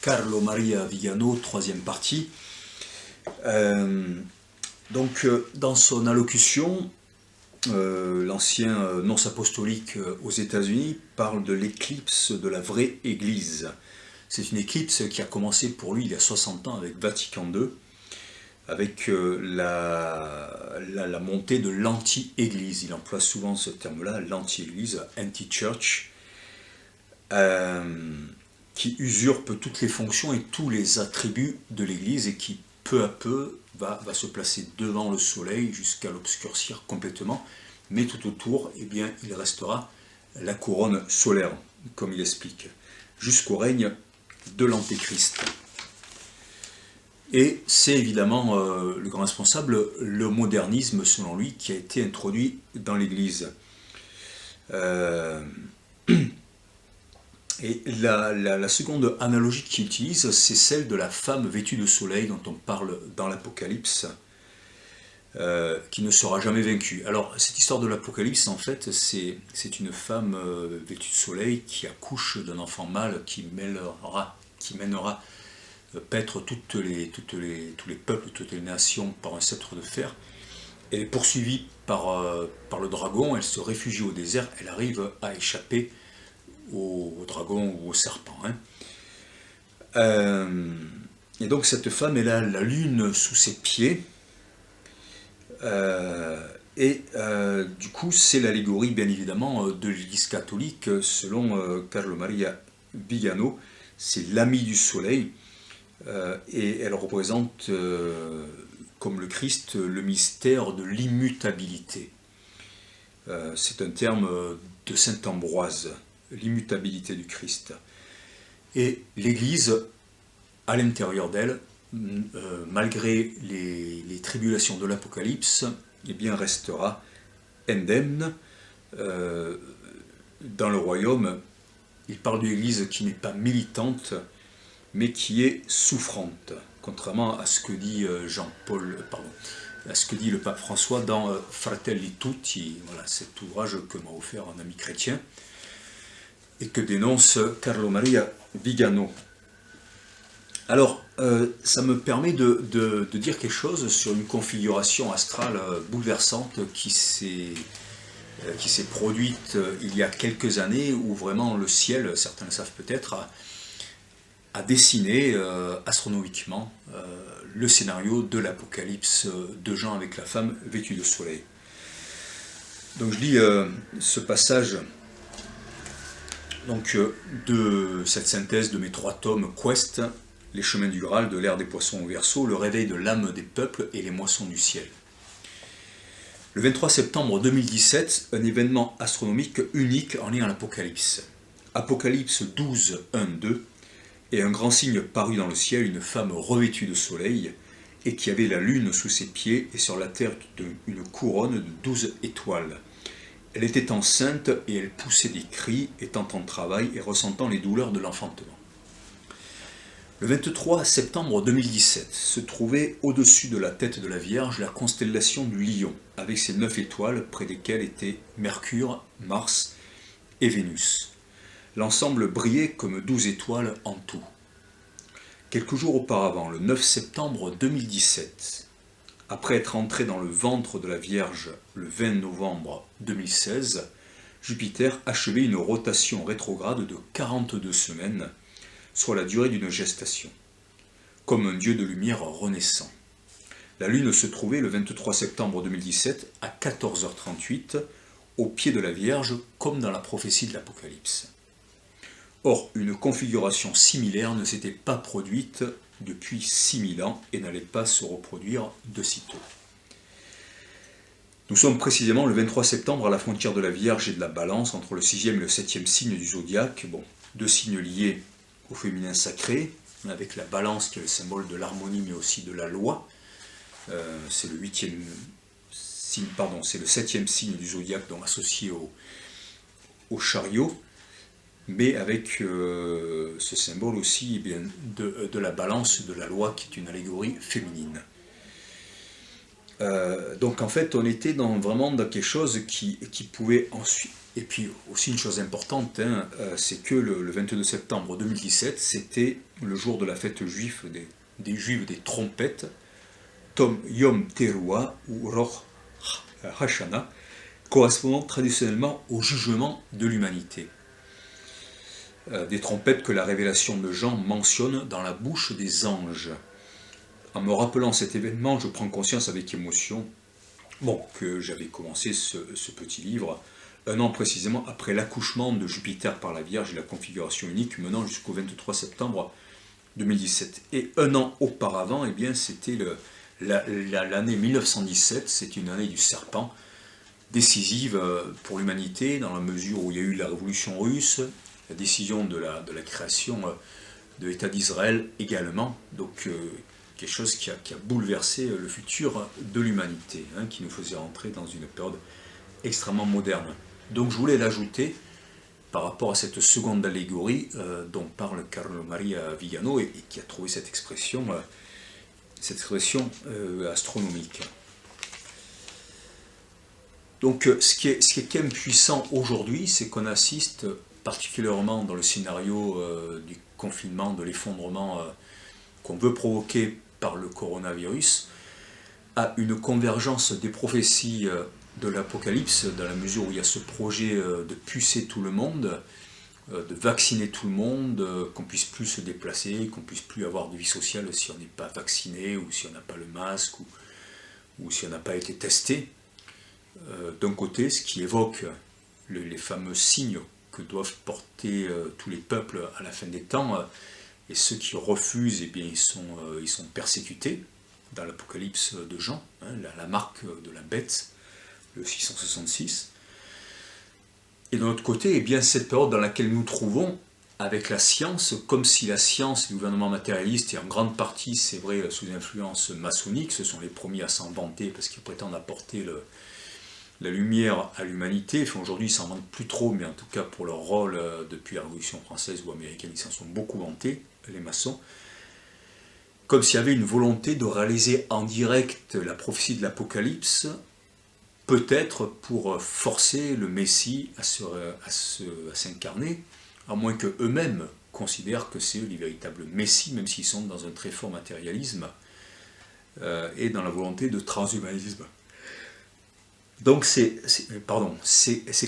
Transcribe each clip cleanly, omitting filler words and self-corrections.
Carlo Maria Vigano, troisième partie. Dans son allocution, l'ancien nonce apostolique aux États-Unis parle de l'éclipse de la vraie Église. C'est une éclipse qui a commencé pour lui il y a 60 ans avec Vatican II, avec la montée de l'anti-Église. Il emploie souvent ce terme-là, l'anti-Église, anti-church, qui usurpe toutes les fonctions et tous les attributs de l'Église et qui peu à peu va se placer devant le soleil jusqu'à l'obscurcir complètement, mais tout autour, eh bien, il restera la couronne solaire, comme il explique, jusqu'au règne de l'Antéchrist. Et c'est évidemment le grand responsable, le modernisme selon lui, qui a été introduit dans l'Église. Et la seconde analogie qu'il utilise, c'est celle de la femme vêtue de soleil dont on parle dans l'Apocalypse, qui ne sera jamais vaincue. Alors, cette histoire de l'Apocalypse, en fait, c'est une femme vêtue de soleil qui accouche d'un enfant mâle qui mènera paître tous les peuples, toutes les nations par un sceptre de fer. Elle est poursuivie par le dragon, elle se réfugie au désert, elle arrive à échapper au dragon ou au serpent. Et donc cette femme, elle a la lune sous ses pieds, du coup c'est l'allégorie bien évidemment de l'Église catholique selon Carlo Maria Vigano. C'est l'ami du soleil, et elle représente comme le Christ le mystère de l'immutabilité. C'est un terme de saint Ambroise, l'immutabilité du Christ. Et l'Église, à l'intérieur d'elle, malgré les tribulations de l'Apocalypse, eh bien restera indemne dans le royaume. Il parle d'une Église qui n'est pas militante, mais qui est souffrante, contrairement à ce que dit à ce que dit le pape François dans Fratelli Tutti, voilà, cet ouvrage que m'a offert un ami chrétien, et que dénonce Carlo Maria Vigano. Alors, ça me permet de dire quelque chose sur une configuration astrale bouleversante qui s'est produite il y a quelques années, où vraiment le ciel, certains le savent peut-être, a dessiné astronomiquement le scénario de l'Apocalypse de Jean avec la femme vêtue de soleil. Donc je lis ce passage de cette synthèse de mes 3 tomes Quest, les chemins du Graal, de l'ère des poissons au Verseau, le réveil de l'âme des peuples et les moissons du ciel. Le 23 septembre 2017, un événement astronomique unique en lien à l'Apocalypse. Apocalypse 12, 1, 2, et un grand signe parut dans le ciel, une femme revêtue de soleil, et qui avait la lune sous ses pieds, et sur la terre une couronne de 12 étoiles. Elle était enceinte et elle poussait des cris, étant en travail et ressentant les douleurs de l'enfantement. Le 23 septembre 2017 se trouvait au-dessus de la tête de la Vierge la constellation du Lion, avec ses 9 étoiles près desquelles étaient Mercure, Mars et Vénus. L'ensemble brillait comme 12 étoiles en tout. Quelques jours auparavant, le 9 septembre 2017, après être entré dans le ventre de la Vierge le 20 novembre 2016, Jupiter achevait une rotation rétrograde de 42 semaines, soit la durée d'une gestation, comme un dieu de lumière renaissant. La Lune se trouvait le 23 septembre 2017 à 14h38, au pied de la Vierge, comme dans la prophétie de l'Apocalypse. Or, une configuration similaire ne s'était pas produite depuis 6000 ans et n'allait pas se reproduire de sitôt. Nous sommes précisément le 23 septembre à la frontière de la Vierge et de la Balance, entre le 6e et le 7e signe du zodiaque, 2 signes liés au féminin sacré, avec la Balance qui est le symbole de l'harmonie mais aussi de la loi. C'est le 7e signe du zodiaque, donc associé au chariot, mais avec ce symbole aussi de la balance, de la loi, qui est une allégorie féminine. Donc en fait, on était vraiment dans quelque chose qui pouvait ensuite... Et puis aussi une chose importante, hein, c'est que le 22 septembre 2017, c'était le jour de la fête juive des Juifs des trompettes, Yom Teruah ou Rosh Hashanah, correspondant traditionnellement au jugement de l'humanité. Des trompettes que la révélation de Jean mentionne dans la bouche des anges. En me rappelant cet événement, je prends conscience avec émotion que j'avais commencé ce petit livre un an précisément après l'accouchement de Jupiter par la Vierge et la configuration unique menant jusqu'au 23 septembre 2017. Et un an auparavant, eh bien, c'était l'année 1917, c'est une année du serpent, décisive pour l'humanité, dans la mesure où il y a eu la révolution russe, la décision de la création de l'État d'Israël également, donc quelque chose qui a bouleversé le futur de l'humanité, hein, qui nous faisait entrer dans une période extrêmement moderne. Donc je voulais l'ajouter par rapport à cette seconde allégorie dont parle Carlo Maria Vigano et qui a trouvé cette expression astronomique. Donc ce qui est quand même puissant aujourd'hui, c'est qu'on assiste particulièrement dans le scénario du confinement, de l'effondrement qu'on veut provoquer par le coronavirus, à une convergence des prophéties de l'Apocalypse, dans la mesure où il y a ce projet de pucer tout le monde, de vacciner tout le monde, qu'on puisse plus se déplacer, qu'on puisse plus avoir de vie sociale si on n'est pas vacciné, ou si on n'a pas le masque, ou si on n'a pas été testé. D'un côté, ce qui évoque les fameux signes que doivent porter tous les peuples à la fin des temps, et ceux qui refusent, eh bien, ils sont persécutés, dans l'Apocalypse de Jean, hein, la marque de la bête, le 666. Et de l'autre côté, eh bien, cette période dans laquelle nous nous trouvons, avec la science, comme si la science, les gouvernements matérialistes, et en grande partie, c'est vrai, sous influence maçonnique, ce sont les premiers à s'en vanter parce qu'ils prétendent apporter la lumière à l'humanité. Enfin, aujourd'hui, ils s'en vantent plus trop, mais en tout cas pour leur rôle depuis la Révolution française ou américaine, ils s'en sont beaucoup vantés, les maçons. Comme s'il y avait une volonté de réaliser en direct la prophétie de l'Apocalypse, peut-être pour forcer le Messie à s'incarner, à moins qu'eux-mêmes considèrent que c'est eux les véritables Messies, même s'ils sont dans un très fort matérialisme et dans la volonté de transhumanisme. Donc c'est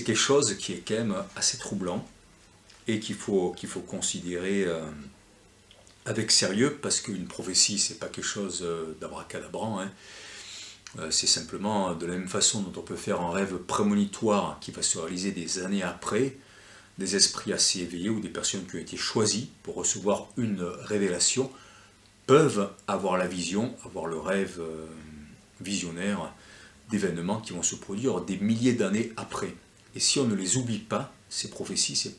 quelque chose qui est quand même assez troublant et qu'il faut considérer avec sérieux, parce qu'une prophétie, c'est pas quelque chose d'abracadabrant, hein. C'est simplement de la même façon dont on peut faire un rêve prémonitoire qui va se réaliser des années après, des esprits assez éveillés ou des personnes qui ont été choisies pour recevoir une révélation peuvent avoir la vision, avoir le rêve visionnaire d'événements qui vont se produire des milliers d'années après. Et si on ne les oublie pas, ces prophéties,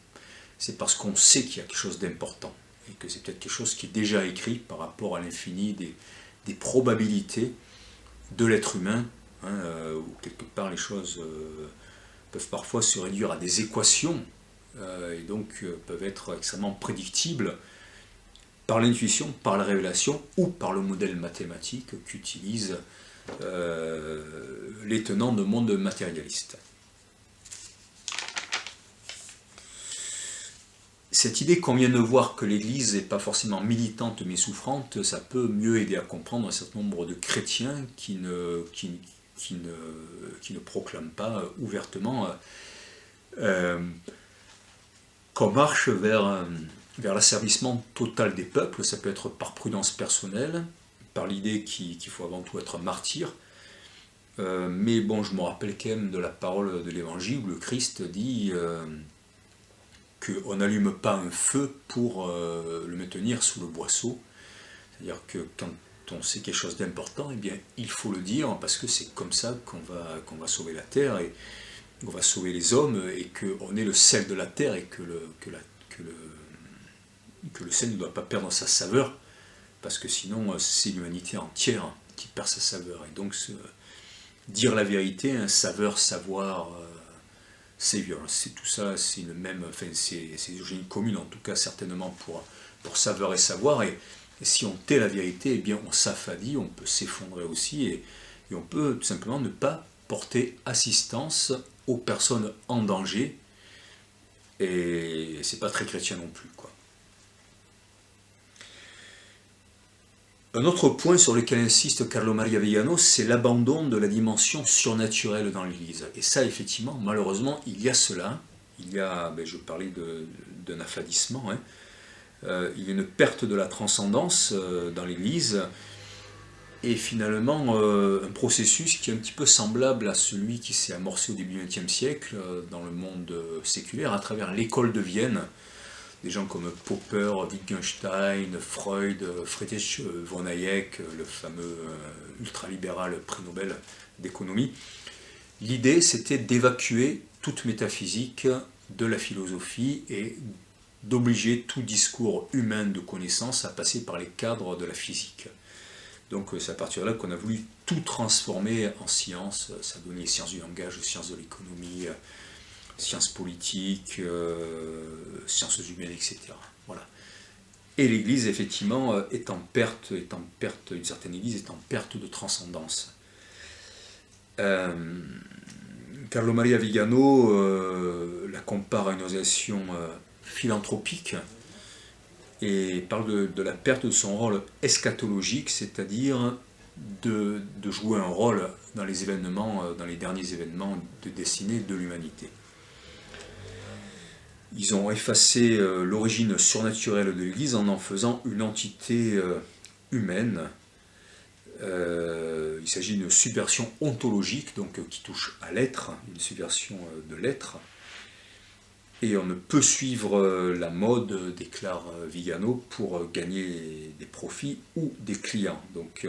c'est parce qu'on sait qu'il y a quelque chose d'important et que c'est peut-être quelque chose qui est déjà écrit par rapport à l'infini des probabilités de l'être humain, hein, où quelque part les choses peuvent parfois se réduire à des équations et donc peuvent être extrêmement prédictibles par l'intuition, par la révélation ou par le modèle mathématique qu'utilisent les tenants de monde matérialiste. Cette idée qu'on vient de voir que l'Église n'est pas forcément militante mais souffrante, ça peut mieux aider à comprendre un certain nombre de chrétiens qui ne proclament pas ouvertement qu'on marche vers l'asservissement total des peuples. Ça peut être par prudence personnelle, par l'idée qu'il faut avant tout être martyr. Mais bon, je me rappelle quand même de la parole de l'Évangile où le Christ dit qu'on n'allume pas un feu pour le maintenir sous le boisseau. C'est-à-dire que quand on sait quelque chose d'important, eh bien, il faut le dire, parce que c'est comme ça qu'on va sauver la terre, et on va sauver les hommes, et qu'on est le sel de la terre, et que le sel ne doit pas perdre sa saveur, parce que sinon c'est l'humanité entière qui perd sa saveur. Et donc dire la vérité, hein, saveur, savoir, savior, c'est tout ça, c'est une même, enfin c'est des origines communes en tout cas certainement pour saveur et savoir. Et si on tait la vérité, eh bien on s'affadit, on peut s'effondrer aussi, et et on peut tout simplement ne pas porter assistance aux personnes en danger, et c'est pas très chrétien non plus, quoi. Un autre point sur lequel insiste Carlo Maria Vigano, c'est l'abandon de la dimension surnaturelle dans l'Église. Et ça, effectivement, malheureusement, il y a cela. Il y a, je parlais d'un affadissement, hein. Il y a une perte de la transcendance dans l'Église, et finalement un processus qui est un petit peu semblable à celui qui s'est amorcé au début du XXe siècle dans le monde séculaire à travers l'école de Vienne. Des gens comme Popper, Wittgenstein, Freud, Friedrich von Hayek, le fameux ultralibéral prix Nobel d'économie. L'idée, c'était d'évacuer toute métaphysique de la philosophie et d'obliger tout discours humain de connaissance à passer par les cadres de la physique. Donc c'est à partir de là qu'on a voulu tout transformer en sciences. Ça a donné sciences du langage, sciences de l'économie, sciences politiques, sciences humaines, etc. Voilà. Et l'Église, effectivement, est en perte, une certaine Église est en perte de transcendance. Carlo Maria Vigano la compare à une organisation philanthropique et parle de la perte de son rôle eschatologique, c'est-à-dire de jouer un rôle dans les événements, dans les derniers événements de destinée de l'humanité. Ils ont effacé l'origine surnaturelle de l'Église en faisant une entité humaine. Il s'agit d'une subversion ontologique, donc qui touche à l'être, une subversion de l'être. Et on ne peut suivre la mode, déclare Vigano, pour gagner des profits ou des clients. Donc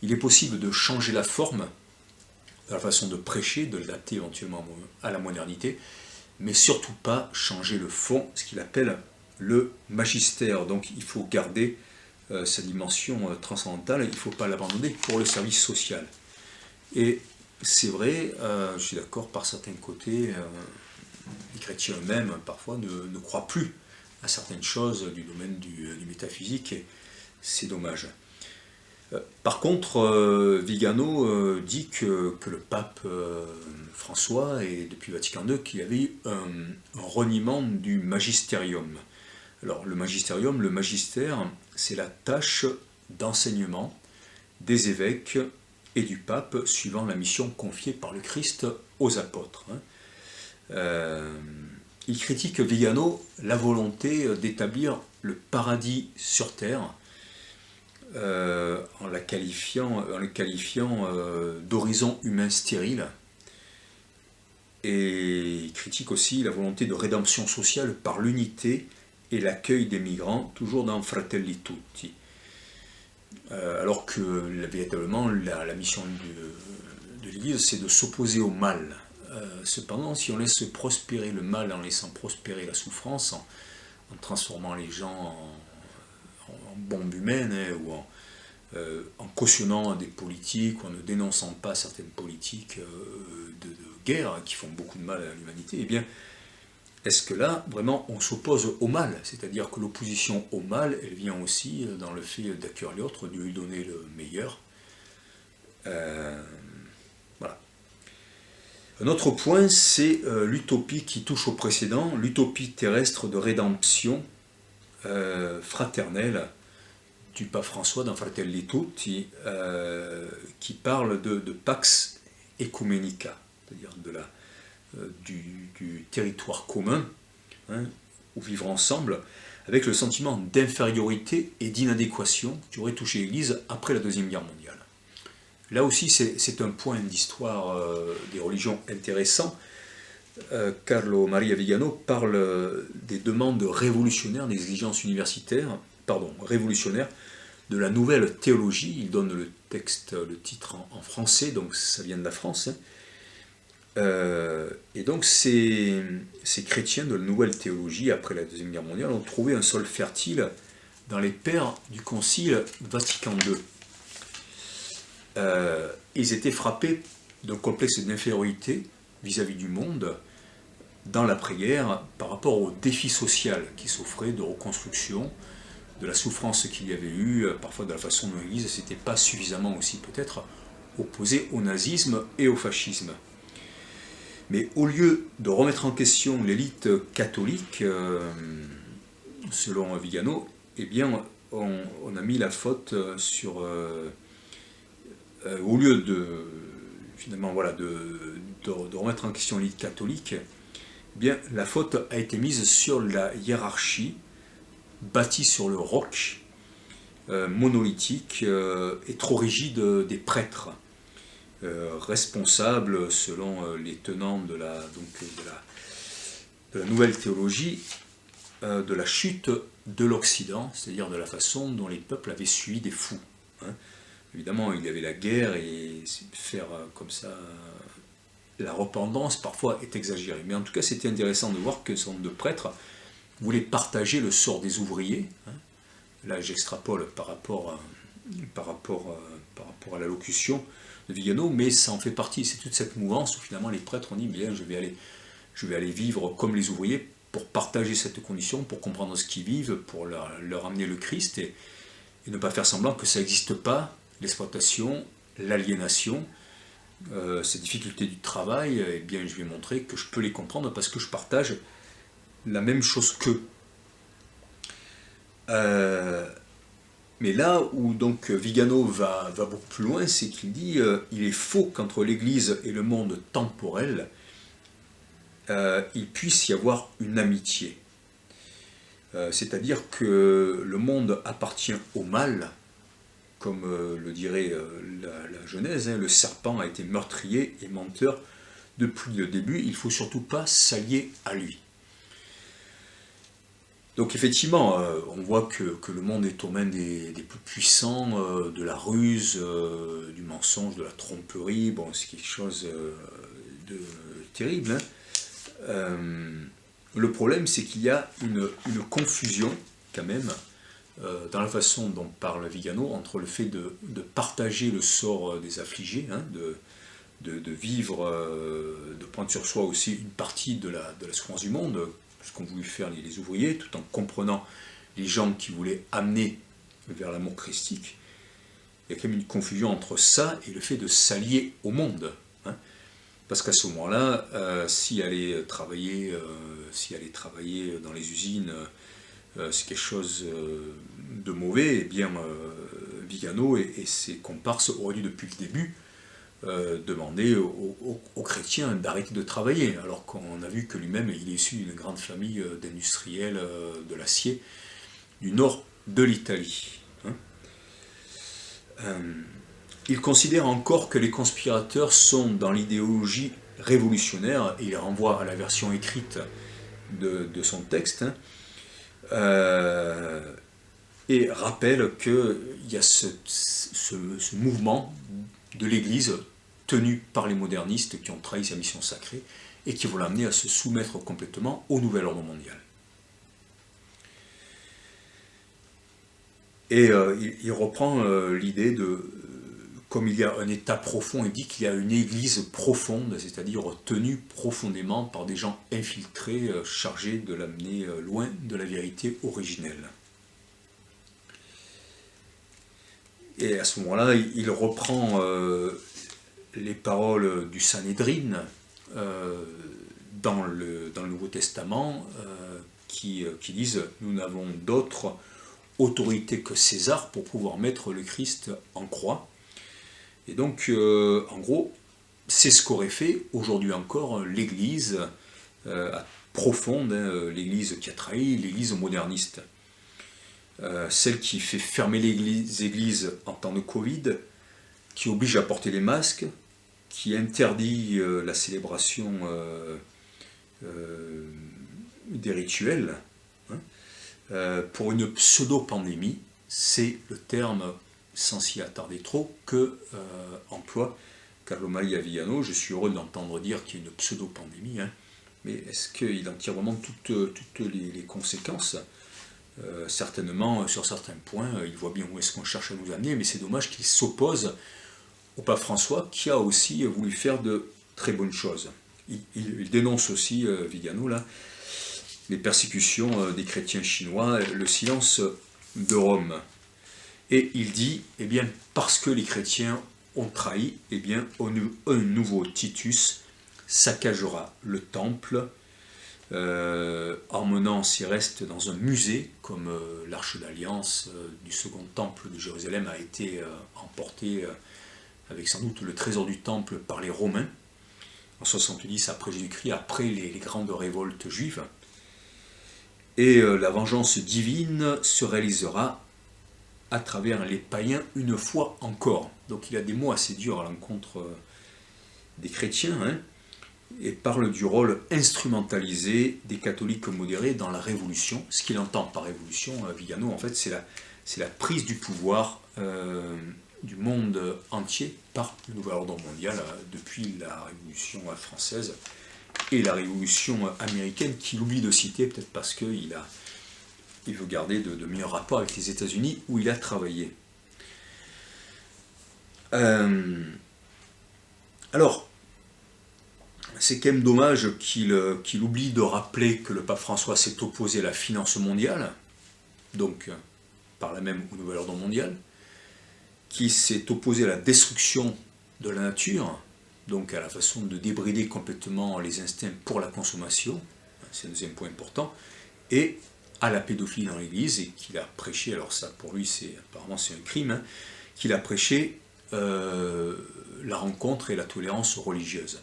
il est possible de changer la forme, la façon de prêcher, de l'adapter éventuellement à la modernité, mais surtout pas changer le fond, ce qu'il appelle le magistère. Donc il faut garder sa dimension transcendantale, il ne faut pas l'abandonner pour le service social. Et c'est vrai, je suis d'accord, par certains côtés, les chrétiens eux-mêmes parfois ne croient plus à certaines choses du domaine du métaphysique, et c'est dommage. Par contre, Vigano dit que le pape François, et depuis Vatican II, qu'il y avait eu un reniement du magisterium. Alors le magisterium, le magistère, c'est la tâche d'enseignement des évêques et du pape suivant la mission confiée par le Christ aux apôtres. Il critique Vigano la volonté d'établir le paradis sur terre, en le qualifiant d'horizon humain stérile, et il critique aussi la volonté de rédemption sociale par l'unité et l'accueil des migrants, toujours dans Fratelli Tutti. Alors que véritablement la mission de l'Église, c'est de s'opposer au mal. Cependant, si on laisse prospérer le mal en laissant prospérer la souffrance, en transformant les gens en bombes humaines, ou en cautionnant des politiques, ou en ne dénonçant pas certaines politiques de guerre qui font beaucoup de mal à l'humanité, eh bien, est-ce que là, vraiment, on s'oppose au mal? C'est-à-dire que l'opposition au mal, elle vient aussi dans le fait d'accueillir l'autre, de lui donner le meilleur. Voilà. Un autre point, c'est l'utopie qui touche au précédent, l'utopie terrestre de rédemption fraternelle du pape François dans Fratelli Tutti, qui parle de Pax Ecumenica, c'est-à-dire du territoire commun, où vivre ensemble, avec le sentiment d'infériorité et d'inadéquation qui aurait touché l'Église après la Deuxième Guerre mondiale. Là aussi, c'est un point d'histoire des religions intéressant. Carlo Maria Vigano parle des demandes révolutionnaires, des exigences révolutionnaires de la nouvelle théologie. Il donne le titre en français, donc ça vient de la France. Et donc ces chrétiens de la nouvelle théologie, après la Deuxième Guerre mondiale, ont trouvé un sol fertile dans les pères du Concile Vatican II. Ils étaient frappés d'un complexe d'infériorité vis-à-vis du monde dans l'après-guerre par rapport au défi social qui s'offrait de reconstruction, de la souffrance qu'il y avait eu, parfois de la façon dont l'Église ne s'était pas suffisamment aussi peut-être opposé au nazisme et au fascisme. Mais au lieu de remettre en question l'élite catholique, selon Vigano, eh bien, on a mis la faute sur... au lieu de, finalement, voilà, de remettre en question l'élite catholique, eh bien, la faute a été mise sur la hiérarchie bâtie sur le roc, monolithique et trop rigide des prêtres, responsables, selon les tenants de la nouvelle théologie, de la chute de l'Occident, c'est-à-dire de la façon dont les peuples avaient suivi des fous. Hein. Évidemment, il y avait la guerre et faire comme ça la repentance parfois est exagéré. Mais en tout cas, c'était intéressant de voir que ce nombre de prêtres voulaient partager le sort des ouvriers. Hein. Là, j'extrapole par rapport à l'allocution de Vigano, mais ça en fait partie. C'est toute cette mouvance où finalement les prêtres ont dit bien, je vais aller vivre comme les ouvriers pour partager cette condition, pour comprendre ce qu'ils vivent, pour leur amener le Christ et ne pas faire semblant que ça n'existe pas, l'exploitation, l'aliénation, ces difficultés du travail. Eh bien, je vais montrer que je peux les comprendre parce que je partage la même chose qu'eux. Mais là où donc Vigano va beaucoup plus loin, c'est qu'il dit il est faux qu'entre l'Église et le monde temporel, il puisse y avoir une amitié. C'est-à-dire que le monde appartient au mal, comme le dirait la Genèse, hein, le serpent a été meurtrier et menteur depuis le début, il ne faut surtout pas s'allier à lui. Donc effectivement, on voit que le monde est aux mains des plus puissants, de la ruse, du mensonge, de la tromperie. Bon, c'est quelque chose de terrible. Hein. Le problème, c'est qu'il y a une confusion, quand même, dans la façon dont parle Vigano, entre le fait de partager le sort des affligés, hein, de vivre, de prendre sur soi aussi une partie de la souffrance du monde, ce qu'ont voulu faire les ouvriers, tout en comprenant les gens qui voulaient amener vers l'amour christique. Il y a quand même une confusion entre ça et le fait de s'allier au monde. Hein. Parce qu'à ce moment-là, si aller travailler dans les usines, c'est quelque chose de mauvais, eh bien Vigano et ses comparses auraient dû depuis le début demander aux chrétiens d'arrêter de travailler, alors qu'on a vu que lui-même il est issu d'une grande famille d'industriels de l'acier du nord de l'Italie. Hein. Il considère encore que les conspirateurs sont dans l'idéologie révolutionnaire, et il renvoie à la version écrite de son texte, hein, et rappelle qu'il y a ce mouvement de l'Église tenu par les modernistes qui ont trahi sa mission sacrée et qui vont l'amener à se soumettre complètement au nouvel ordre mondial. Et il reprend l'idée de, comme il y a un état profond, il dit qu'il y a une église profonde, c'est-à-dire tenue profondément par des gens infiltrés, chargés de l'amener loin de la vérité originelle. Et à ce moment-là, il reprend les paroles du Sanhédrin dans le Nouveau Testament qui disent « Nous n'avons d'autre autorité que César pour pouvoir mettre le Christ en croix ». Et donc, en gros, c'est ce qu'aurait fait aujourd'hui encore l'Église profonde, hein, l'Église qui a trahi, l'Église moderniste. Celle qui fait fermer les églises en temps de Covid, qui oblige à porter les masques, qui interdit la célébration des rituels, hein, pour une pseudo-pandémie, c'est le terme, sans s'y attarder trop, que emploie Carlo Maria Vigano. Je suis heureux d'entendre dire qu'il y a une pseudo-pandémie, hein, mais est-ce qu'il en tire vraiment toutes les conséquences ? Certainement, sur certains points, il voit bien où est-ce qu'on cherche à nous amener, mais c'est dommage qu'il s'oppose au pape François, qui a aussi voulu faire de très bonnes choses. Il dénonce aussi, Vigano, là, les persécutions des chrétiens chinois, le silence de Rome. Et il dit, eh bien, parce que les chrétiens ont trahi, eh bien, un nouveau Titus saccagera le temple, emmenant ses restes dans un musée, comme l'Arche d'Alliance du second temple de Jérusalem a été emportée avec sans doute le trésor du temple par les Romains, en 70 après Jésus-Christ, après les grandes révoltes juives. Et la vengeance divine se réalisera à travers les païens une fois encore. Donc il a des mots assez durs à l'encontre des chrétiens, hein, et parle du rôle instrumentalisé des catholiques modérés dans la révolution. Ce qu'il entend par révolution, Vigano, en fait, c'est la prise du pouvoir du monde entier par le nouvel ordre mondial depuis la Révolution française et la Révolution américaine, qu'il oublie de citer, peut-être parce qu'il veut garder de meilleurs rapports avec les États-Unis où il a travaillé. Alors, c'est quand même dommage qu'il oublie de rappeler que le pape François s'est opposé à la finance mondiale, donc par là même au nouvel ordre mondial, qui s'est opposé à la destruction de la nature, donc à la façon de débrider complètement les instincts pour la consommation, c'est un deuxième point important, et à la pédophilie dans l'Église, et qu'il a prêché, alors ça pour lui apparemment c'est un crime, hein, qu'il a prêché la rencontre et la tolérance religieuse.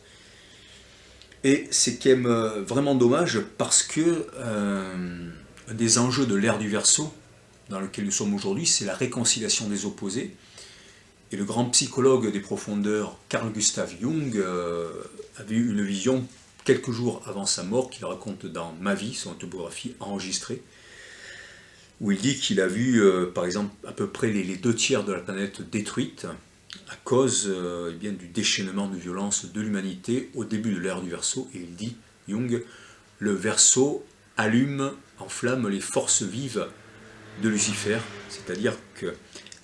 Et c'est quand même vraiment dommage parce que un des enjeux de l'ère du Verseau, dans lequel nous sommes aujourd'hui, c'est la réconciliation des opposés. Et le grand psychologue des profondeurs, Carl Gustav Jung, avait eu une vision quelques jours avant sa mort, qu'il raconte dans Ma vie, son autobiographie enregistrée, où il dit qu'il a vu, par exemple, à peu près les 2/3 de la planète détruite à cause eh bien, du déchaînement de violence de l'humanité au début de l'ère du Verseau. Et il dit, Jung, le Verseau allume, enflamme les forces vives de Lucifer, c'est-à-dire que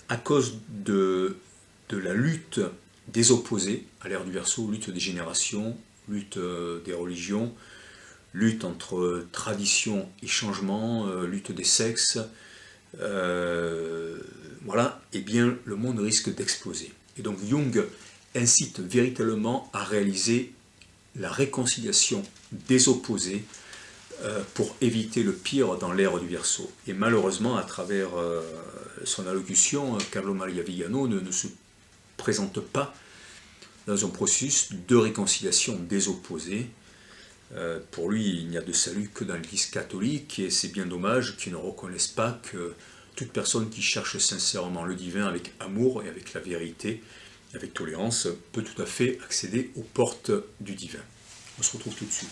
à cause de la lutte des opposés à l'ère du Verseau, lutte des générations, lutte des religions, lutte entre tradition et changement, lutte des sexes, voilà, eh bien le monde risque d'exploser. Et donc Jung incite véritablement à réaliser la réconciliation des opposés pour éviter le pire dans l'ère du Verseau. Et malheureusement, à travers son allocution, Carlo Maria Vigano ne se présente pas dans un processus de réconciliation des opposés. Pour lui, il n'y a de salut que dans l'Église catholique, et c'est bien dommage qu'il ne reconnaisse pas que toute personne qui cherche sincèrement le divin avec amour et avec la vérité, avec tolérance, peut tout à fait accéder aux portes du divin. On se retrouve tout de suite.